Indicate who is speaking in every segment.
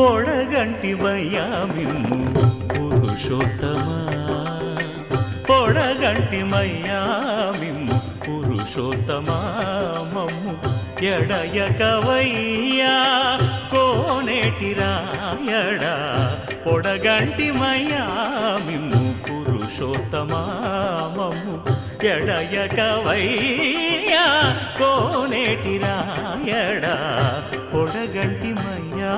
Speaker 1: పొడగంటివయ్యా మిమ్ము పురుషోత్తమా పొడగంటిమయ్యా మిమ్ము పురుషోత్తమా మమ్ము ఎడయకవయ్యా కోనేటి రాయడా పొడగంటిమయ్యా మిమ్ము పురుషోత్తమా మమ్ము ఎడయకవయ్యా కోనేటి రాయడా పొడగంటిమయ్యా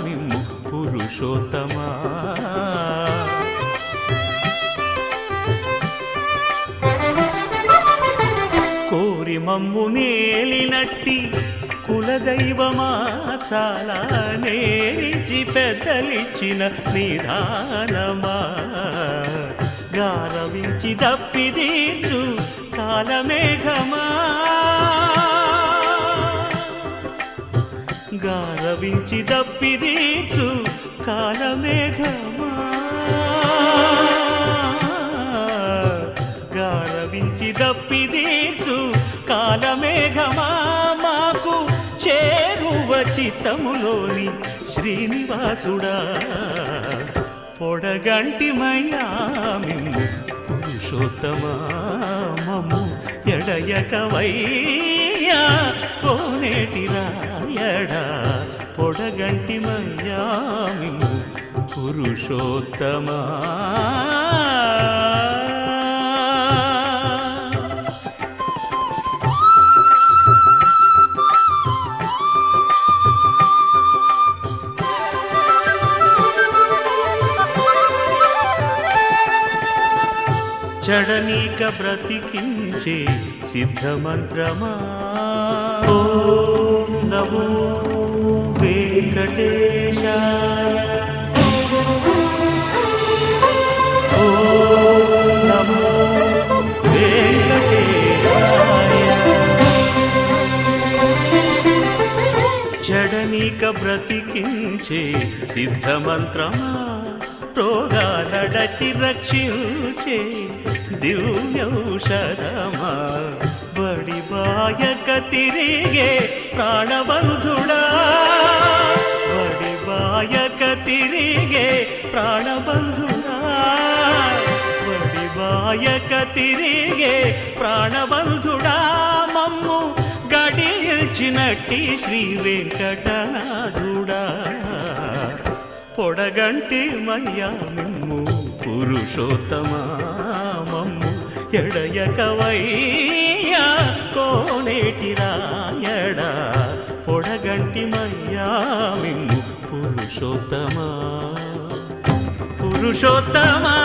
Speaker 1: మిమ్ము పురుషోత్తమా కోరి మమ్ము నేలినట్టి కులదైవమా చాలా నేర్చి పెద్దలిచ్చిన నిదానమా గారవించి దప్పిదీచు కాలమేఘమా గారవించి దప్పిదీచు కాలమేఘమా గారవించి దప్పిదీచు కాలమేఘమా మాకు చేరువ చిత్తములోని శ్రీనివాసుడా పొడగంటిమయ్యా మిమ్ము పురుషోత్తమా మమ్ము ఎడయకవయ్యా కోనేటి రాయడా పొడగంటిమయ్యా మిమ్ము పురుషోత్తమా చడనీక బ్రతికించే సిద్ధమంత్రమా ఓం నమో వెంకటేశాయ ఓం నమో వెంకటేశాయ చడనీక బ్రతికించే సిద్ధమంత్రమా రోగాలడచి రక్షించే దివ్యౌషధమా బడిబాయక తిరిగే ప్రాణబంధుడా బడిబాయక తిరిగే ప్రాణబంధుడా బడిబాయక తిరిగే ప్రాణబంధుడా మమ్ము గడిచినట్టి శ్రీ వెంకటనాథుడా పొడగంటిమయ్యా మిమ్ము పురుషోత్తమా మమ్ము ఎడయకవయ్యా కోనేటి రాయడా పొడగంటిమయ్యా మిమ్ము పురుషోత్తమా పురుషోత్తమా